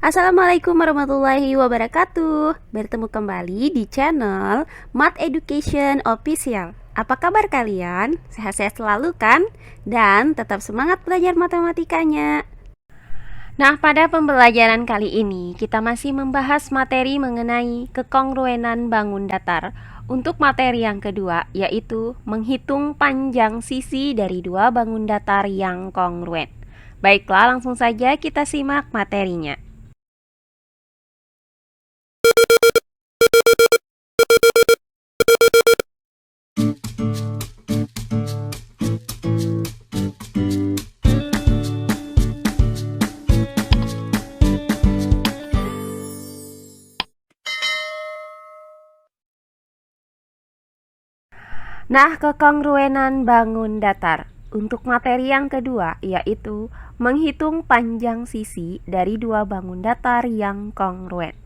Assalamualaikum warahmatullahi wabarakatuh. Bertemu kembali di channel Math Education Official. Apa kabar kalian? Sehat-sehat selalu kan? Dan tetap semangat belajar matematikanya. Nah, pada pembelajaran kali ini kita masih membahas materi mengenai kekongruenan bangun datar. Untuk materi yang kedua, yaitu menghitung panjang sisi dari dua bangun datar yang kongruen. Baiklah, langsung saja kita simak materinya. Nah, kekongruenan bangun datar. Untuk materi yang kedua, yaitu menghitung panjang sisi dari dua bangun datar yang kongruen.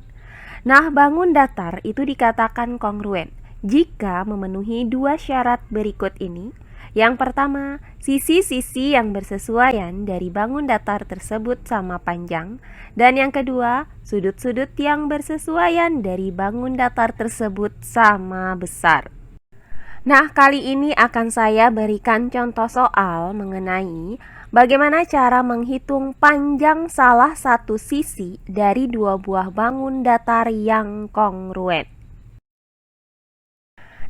Nah, bangun datar itu dikatakan kongruen jika memenuhi dua syarat berikut ini. Yang pertama, sisi-sisi yang bersesuaian dari bangun datar tersebut sama panjang. Dan yang kedua, sudut-sudut yang bersesuaian dari bangun datar tersebut sama besar. Nah, kali ini akan saya berikan contoh soal mengenai bagaimana cara menghitung panjang salah satu sisi dari dua buah bangun datar yang kongruen.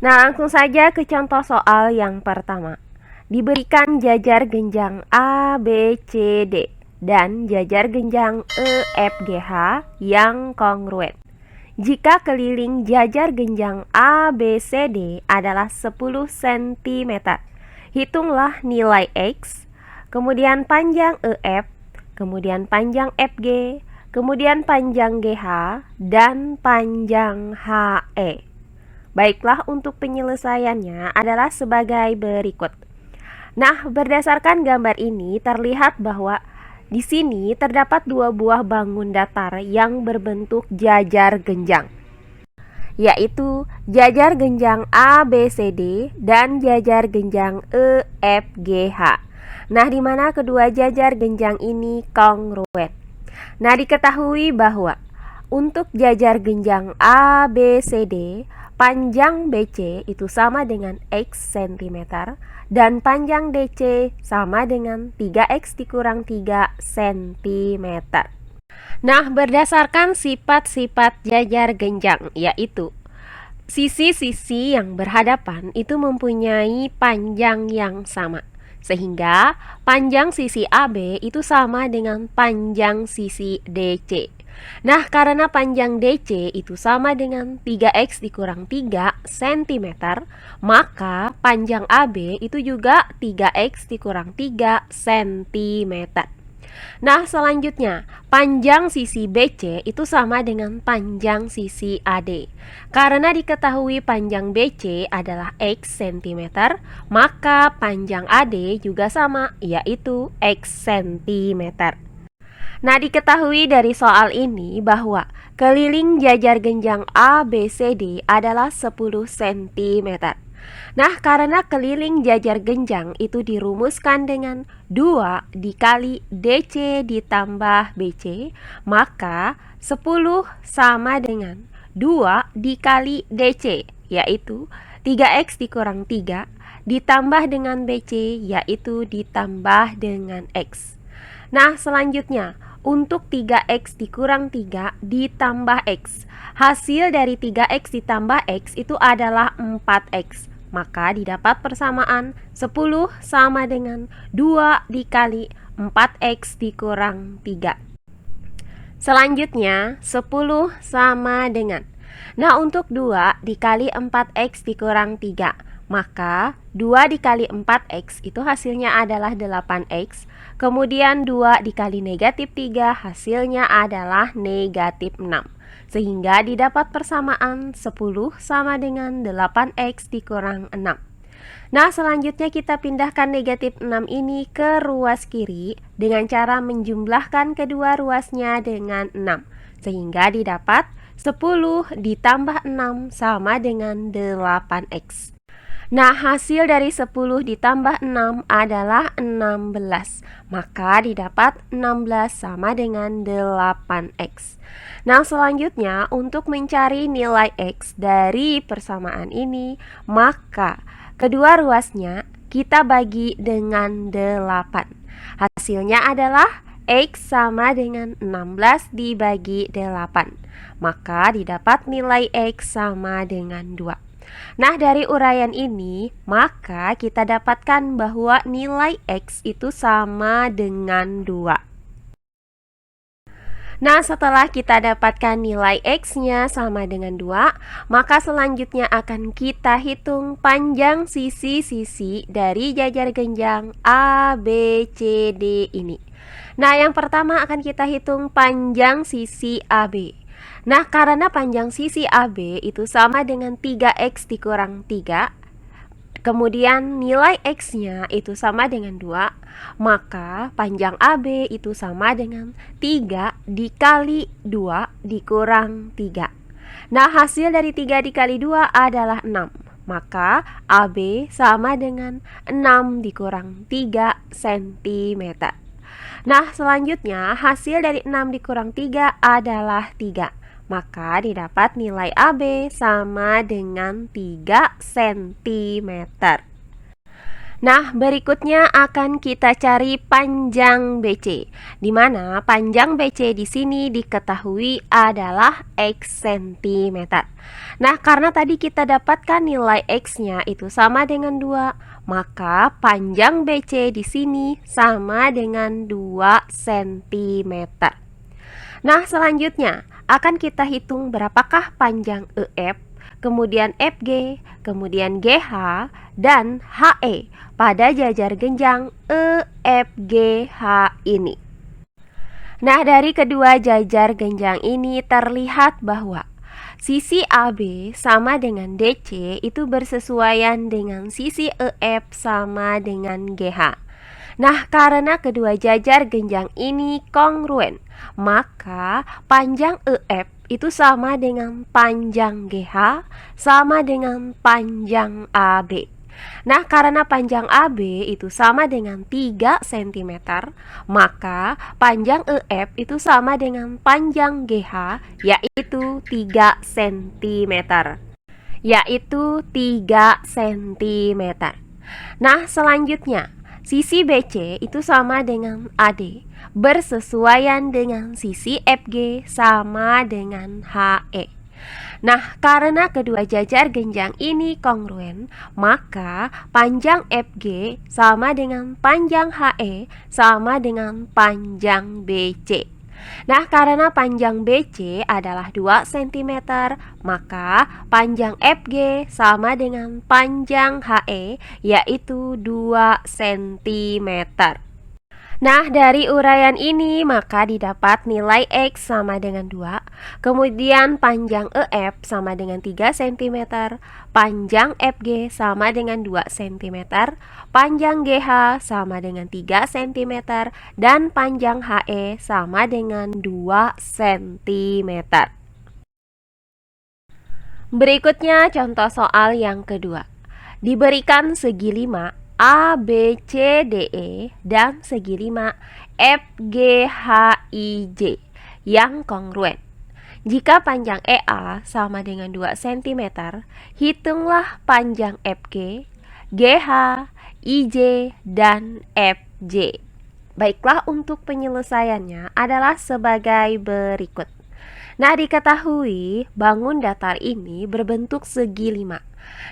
Nah, langsung saja ke contoh soal yang pertama. Diberikan jajar genjang A, B, C, D dan jajar genjang E, F, G, H yang kongruen. Jika keliling jajar genjang A, B, C, D adalah 10 cm, hitunglah nilai X, kemudian panjang EF, kemudian panjang FG, kemudian panjang GH, dan panjang HE. Baiklah, untuk penyelesaiannya adalah sebagai berikut. Nah, berdasarkan gambar ini terlihat bahwa di sini terdapat dua buah bangun datar yang berbentuk jajar genjang, yaitu jajar genjang A, B, C, D dan jajar genjang E, F, G, H. Nah, di mana kedua jajar genjang ini kongruen. Nah, diketahui bahwa untuk jajar genjang A, B, C, D, panjang BC itu sama dengan X cm dan panjang DC sama dengan 3X dikurang 3 cm. Nah, berdasarkan sifat-sifat jajar genjang, yaitu sisi-sisi yang berhadapan itu mempunyai panjang yang sama, sehingga panjang sisi AB itu sama dengan panjang sisi DC. Nah, karena panjang DC itu sama dengan 3X dikurang 3 cm, maka panjang AB itu juga 3X dikurang 3 cm. Nah, selanjutnya, panjang sisi BC itu sama dengan panjang sisi AD. Karena diketahui panjang BC adalah X cm, maka panjang AD juga sama, yaitu X cm. Nah, diketahui dari soal ini bahwa keliling jajar genjang A, B, C, D adalah 10 cm. Nah, karena keliling jajar genjang itu dirumuskan dengan 2 dikali DC ditambah BC, maka 10 sama dengan 2 dikali DC, yaitu 3X dikurang 3, ditambah dengan BC, yaitu ditambah dengan X. Nah, selanjutnya, untuk 3X dikurang 3 ditambah X. Hasil dari 3X ditambah X itu adalah 4X. Maka didapat persamaan 10 sama dengan 2 dikali 4X dikurang 3. Selanjutnya, 10 sama dengan. Nah, untuk 2 dikali 4X dikurang 3. Maka 2 dikali 4X itu hasilnya adalah 8X. Kemudian 2 dikali negatif 3 hasilnya adalah negatif 6. Sehingga didapat persamaan 10 sama dengan 8X dikurang 6. Nah, selanjutnya kita pindahkan negatif 6 ini ke ruas kiri dengan cara menjumlahkan kedua ruasnya dengan 6. Sehingga didapat 10 ditambah 6 sama dengan 8X. Nah, hasil dari 10 ditambah 6 adalah 16. Maka didapat 16 sama dengan 8x. Nah, selanjutnya untuk mencari nilai x dari persamaan ini, maka kedua ruasnya kita bagi dengan 8. Hasilnya adalah x sama dengan 16 dibagi 8. Maka didapat nilai x sama dengan 2. Nah, dari uraian ini, maka kita dapatkan bahwa nilai x itu sama dengan 2. Nah, setelah kita dapatkan nilai x-nya sama dengan 2, maka selanjutnya akan kita hitung panjang sisi-sisi dari jajar genjang A, B, C, D ini. Nah, yang pertama akan kita hitung panjang sisi AB. Nah, karena panjang sisi AB itu sama dengan 3x dikurang 3, kemudian nilai x-nya itu sama dengan 2, maka panjang AB itu sama dengan 3 dikali 2 dikurang 3. Nah, hasil dari 3 dikali 2 adalah 6. Maka AB sama dengan 6 dikurang 3 cm. Nah, selanjutnya hasil dari 6 dikurang 3 adalah 3. Maka didapat nilai AB sama dengan 3 cm. Nah, berikutnya akan kita cari panjang BC, di mana panjang BC di sini diketahui adalah x cm. Nah, karena tadi kita dapatkan nilai x-nya itu sama dengan 2, maka panjang BC di sini sama dengan 2 cm. Nah, selanjutnya akan kita hitung berapakah panjang EF, kemudian FG, kemudian GH, dan HE pada jajar genjang EFGH ini. Nah, dari kedua jajar genjang ini terlihat bahwa sisi AB sama dengan DC itu bersesuaian dengan sisi EF sama dengan GH. Nah, karena kedua jajar genjang ini kongruen, maka panjang EF itu sama dengan panjang GH sama dengan panjang AB. Nah, karena panjang AB itu sama dengan 3 cm, maka panjang EF itu sama dengan panjang GH, yaitu 3 cm. Nah, selanjutnya sisi BC itu sama dengan AD, bersesuaian dengan sisi FG sama dengan HE. Nah, karena kedua jajar genjang ini kongruen, maka panjang FG sama dengan panjang HE sama dengan panjang BC. Nah, karena panjang BC adalah 2 cm, maka panjang FG sama dengan panjang HE, yaitu 2 cm. Nah, dari uraian ini maka didapat nilai X sama dengan 2, kemudian panjang EF sama dengan 3 cm, panjang FG sama dengan 2 cm, panjang GH sama dengan 3 cm, dan panjang HE sama dengan 2 cm. Berikutnya contoh soal yang kedua. Diberikan segi 5 A, B, C, D, E dan segi 5 F, G, H, I, J yang kongruen. Jika panjang EA sama dengan 2 cm, hitunglah panjang FG, GH, IJ, dan FJ. Baiklah, untuk penyelesaiannya adalah sebagai berikut. Nah, diketahui bangun datar ini berbentuk segi 5,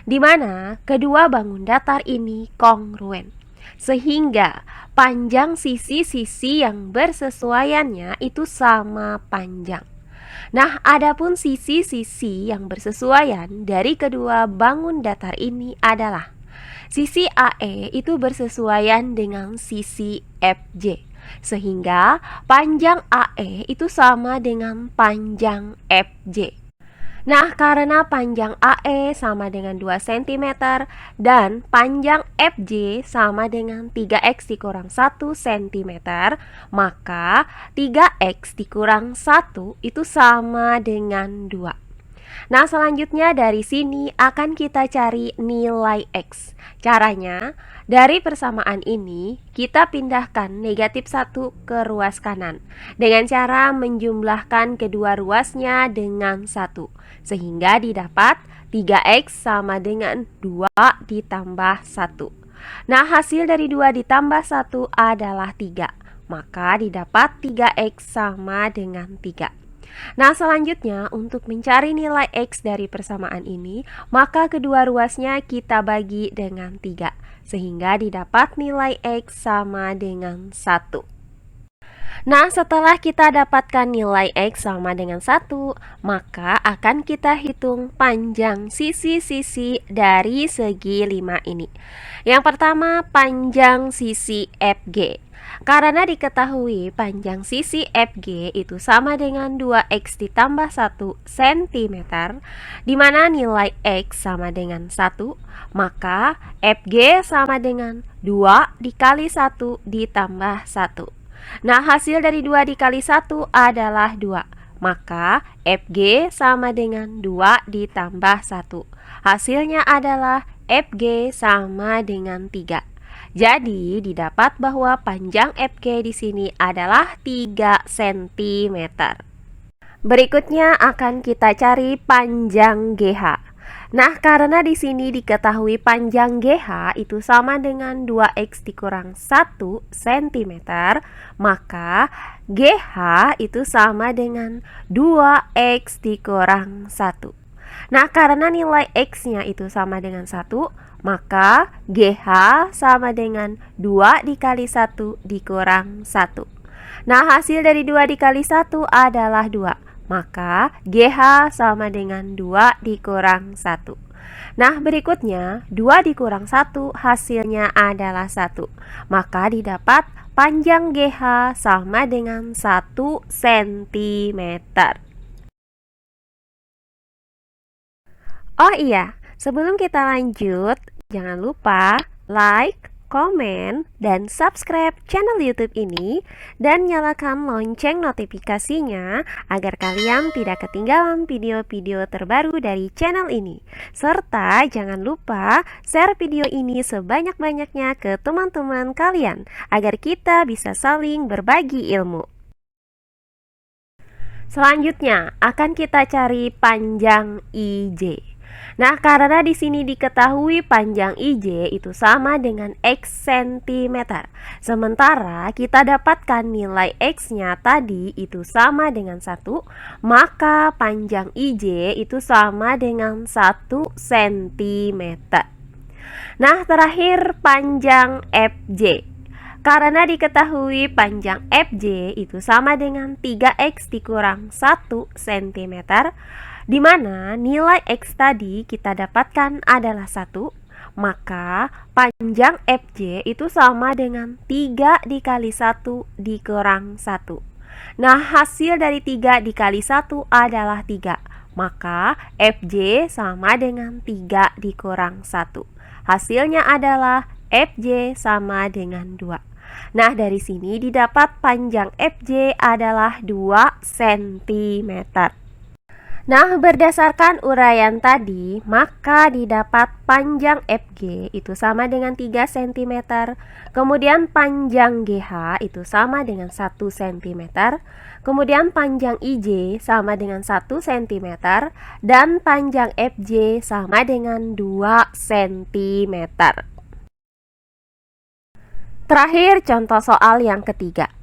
di mana kedua bangun datar ini kongruen, sehingga panjang sisi-sisi yang bersesuaiannya itu sama panjang. Nah, adapun sisi-sisi yang bersesuaian dari kedua bangun datar ini adalah sisi AE itu bersesuaian dengan sisi FJ, sehingga panjang AE itu sama dengan panjang FJ. Nah, karena panjang AE sama dengan 2 cm dan panjang FJ sama dengan 3x dikurang 1 cm, maka 3x dikurang 1 itu sama dengan 2. Nah, selanjutnya dari sini akan kita cari nilai X. Caranya, dari persamaan ini, kita pindahkan negatif 1 ke ruas kanan dengan cara menjumlahkan kedua ruasnya dengan 1, sehingga didapat 3X sama dengan 2 ditambah 1. Nah, hasil dari 2 ditambah 1 adalah 3, maka didapat 3X sama dengan 3. Nah, selanjutnya untuk mencari nilai X dari persamaan ini, maka kedua ruasnya kita bagi dengan 3, sehingga didapat nilai X sama dengan 1. Nah, setelah kita dapatkan nilai X sama dengan 1, maka akan kita hitung panjang sisi-sisi dari segi 5 ini. Yang pertama, panjang sisi FG. Karena diketahui panjang sisi FG itu sama dengan 2X ditambah 1 cm, di mana nilai X sama dengan 1, maka FG sama dengan 2 dikali 1 ditambah 1. Nah, hasil dari 2 dikali 1 adalah 2. Maka FG sama dengan 2 ditambah 1. Hasilnya adalah FG sama dengan 3. Jadi, didapat bahwa panjang FG di sini adalah 3 cm. Berikutnya akan kita cari panjang GH. Nah, karena di sini diketahui panjang GH itu sama dengan 2X dikurang 1 cm, maka GH itu sama dengan 2X dikurang 1. Nah, karena nilai X-nya itu sama dengan 1, maka GH sama dengan 2 dikali 1 dikurang 1. Nah, hasil dari 2 dikali 1 adalah 2. Maka GH sama dengan 2 dikurang 1. Nah, berikutnya 2 dikurang 1 hasilnya adalah 1. Maka didapat panjang GH sama dengan 1 cm. Oh iya, sebelum kita lanjut, jangan lupa like, komen, dan subscribe channel YouTube ini dan nyalakan lonceng notifikasinya agar kalian tidak ketinggalan video-video terbaru dari channel ini. Serta jangan lupa share video ini sebanyak-banyaknya ke teman-teman kalian agar kita bisa saling berbagi ilmu. Selanjutnya akan kita cari panjang IJ. Nah, karena di sini diketahui panjang IJ itu sama dengan X cm. Sementara kita dapatkan nilai X-nya tadi itu sama dengan 1, maka panjang IJ itu sama dengan 1 cm. Nah, terakhir panjang FJ. Karena diketahui panjang FJ itu sama dengan 3X dikurang 1 cm, di mana nilai X tadi kita dapatkan adalah 1, maka panjang FJ itu sama dengan 3 dikali 1 dikurang 1. Nah, hasil dari 3 dikali 1 adalah 3, maka FJ sama dengan 3 dikurang 1. Hasilnya adalah FJ sama dengan 2. Nah, dari sini didapat panjang FJ adalah 2 cm. Nah, berdasarkan uraian tadi, maka didapat panjang FG itu sama dengan 3 cm, kemudian panjang GH itu sama dengan 1 cm, kemudian panjang IJ sama dengan 1 cm, dan panjang FJ sama dengan 2 cm. Terakhir, contoh soal yang ketiga.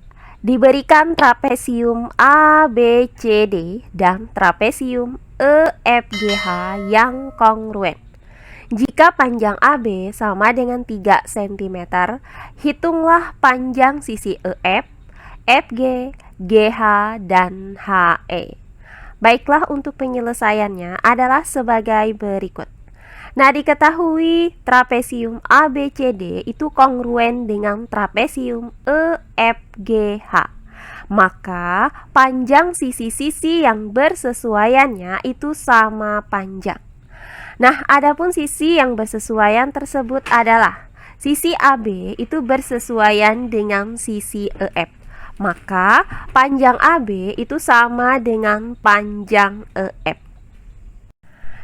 Diberikan trapesium ABCD dan trapesium EFGH yang kongruen. Jika panjang AB sama dengan 3 cm, hitunglah panjang sisi EF, FG, GH, dan HE. Baiklah, untuk penyelesaiannya adalah sebagai berikut. Nah, diketahui trapesium ABCD itu kongruen dengan trapesium EFGH. Maka panjang sisi-sisi yang bersesuaiannya itu sama panjang. Nah, adapun sisi yang bersesuaian tersebut adalah sisi AB itu bersesuaian dengan sisi EF. Maka panjang AB itu sama dengan panjang EF.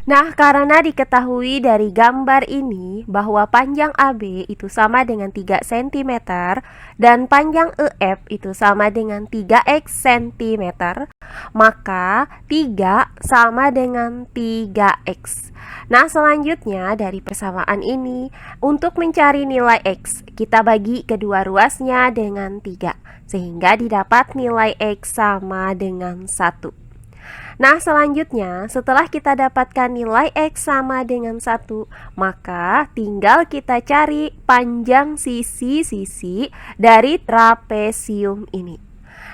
Nah, karena diketahui dari gambar ini bahwa panjang AB itu sama dengan 3 cm dan panjang EF itu sama dengan 3x cm, maka 3 sama dengan 3x. Nah, selanjutnya dari persamaan ini, untuk mencari nilai x, kita bagi kedua ruasnya dengan 3, sehingga didapat nilai x sama dengan 1. Nah, selanjutnya setelah kita dapatkan nilai X sama dengan 1, maka tinggal kita cari panjang sisi-sisi dari trapesium ini.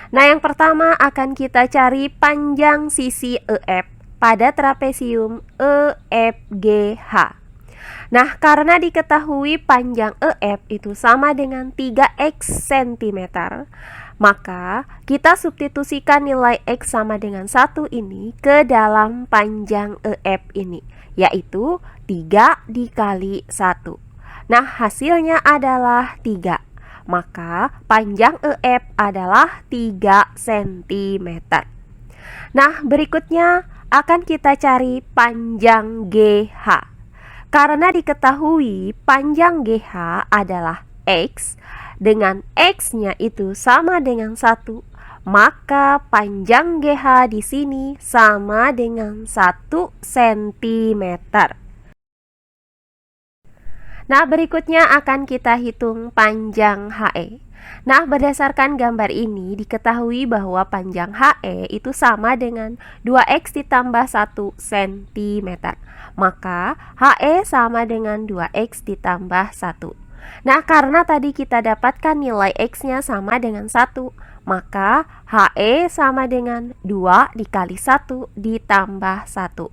Nah, yang pertama akan kita cari panjang sisi EF pada trapesium EFGH. Nah, karena diketahui panjang EF itu sama dengan 3x cm, maka kita substitusikan nilai X sama dengan 1 ini ke dalam panjang EF ini, yaitu 3 dikali 1. Nah, hasilnya adalah 3. Maka panjang EF adalah 3 cm. Nah, berikutnya akan kita cari panjang GH. Karena diketahui panjang GH adalah X, dengan X-nya itu sama dengan 1, maka panjang GH di sini sama dengan 1 cm. Nah, berikutnya akan kita hitung panjang HE. Nah, berdasarkan gambar ini diketahui bahwa panjang HE itu sama dengan 2x ditambah 1 cm. Maka HE sama dengan 2x ditambah 1. Nah, karena tadi kita dapatkan nilai X-nya sama dengan 1, maka HE sama dengan 2 dikali 1 ditambah 1.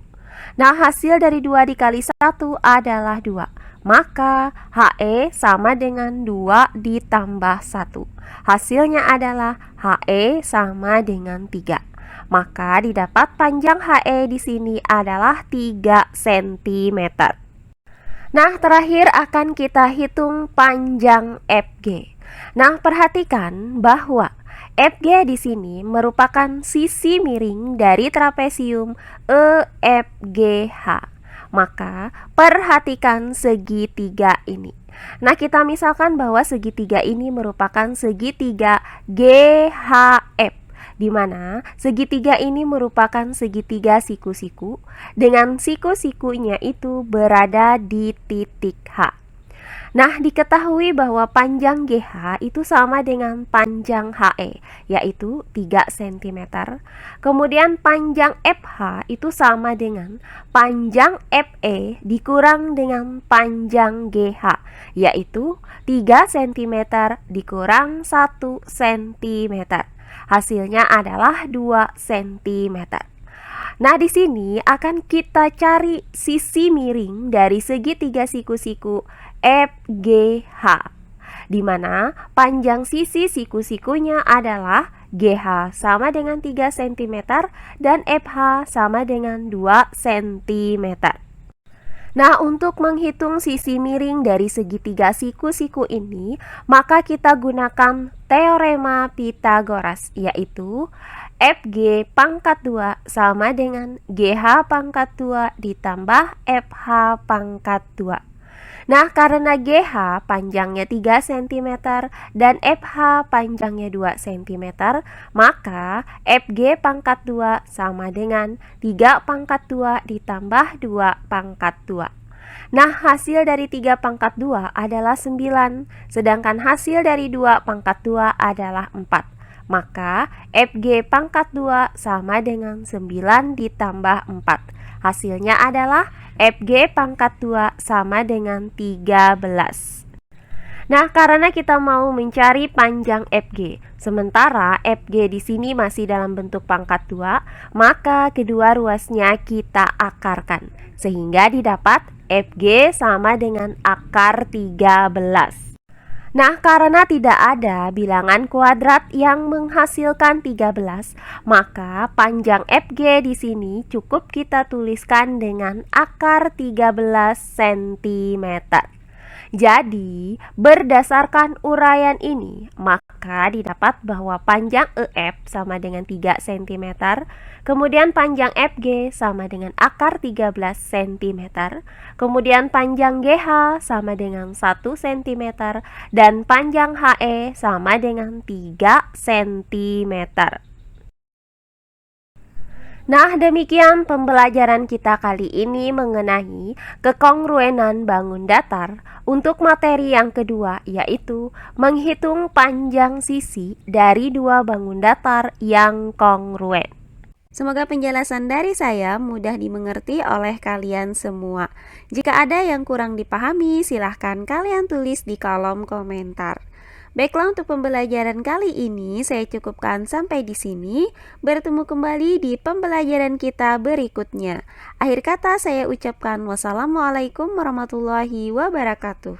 Nah, hasil dari 2 dikali 1 adalah 2. Maka HE sama dengan 2 ditambah 1. Hasilnya adalah HE sama dengan 3. Maka didapat panjang HE di sini adalah 3 cm. Nah, terakhir akan kita hitung panjang FG. Nah, perhatikan bahwa FG di sini merupakan sisi miring dari trapesium EFGH. Maka, perhatikan segitiga ini. Nah, kita misalkan bahwa segitiga ini merupakan segitiga GHF, di mana segitiga ini merupakan segitiga siku-siku dengan siku-sikunya itu berada di titik H. Nah, diketahui bahwa panjang GH itu sama dengan panjang HE, yaitu 3 cm. Kemudian panjang FH itu sama dengan panjang FE dikurang dengan panjang GH, yaitu 3 cm dikurang 1 cm. Hasilnya adalah 2 cm. Nah, di sini akan kita cari sisi miring dari segitiga siku-siku FGH, di mana panjang sisi siku-sikunya adalah GH sama dengan 3 cm dan FH sama dengan 2 cm. Nah, untuk menghitung sisi miring dari segitiga siku-siku ini, maka kita gunakan teorema Pythagoras, yaitu FG pangkat 2 sama dengan GH pangkat 2 ditambah FH pangkat 2. Nah, karena GH panjangnya 3 cm dan FH panjangnya 2 cm, maka FG pangkat 2 sama dengan 3 pangkat 2 ditambah 2 pangkat 2. Nah, hasil dari 3 pangkat 2 adalah 9, sedangkan hasil dari 2 pangkat 2 adalah 4. Maka FG pangkat 2 sama dengan 9 ditambah 4. Hasilnya adalah FG pangkat 2 sama dengan 13. Nah, karena kita mau mencari panjang FG, sementara FG di sini masih dalam bentuk pangkat 2, maka kedua ruasnya kita akarkan, sehingga didapat FG sama dengan akar 13. Nah, karena tidak ada bilangan kuadrat yang menghasilkan 13, maka panjang FG di sini cukup kita tuliskan dengan akar 13 cm. Jadi, berdasarkan uraian ini, maka maka didapat bahwa panjang EF sama dengan 3 cm, kemudian panjang FG sama dengan akar 13 cm, kemudian panjang GH sama dengan 1 cm, dan panjang HE sama dengan 3 cm. Nah, demikian pembelajaran kita kali ini mengenai kekongruenan bangun datar. Untuk materi yang kedua, yaitu menghitung panjang sisi dari dua bangun datar yang kongruen. Semoga penjelasan dari saya mudah dimengerti oleh kalian semua. Jika ada yang kurang dipahami, silahkan kalian tulis di kolom komentar. Baiklah, untuk pembelajaran kali ini saya cukupkan sampai di sini. Bertemu kembali di pembelajaran kita berikutnya. Akhir kata saya ucapkan wassalamualaikum warahmatullahi wabarakatuh.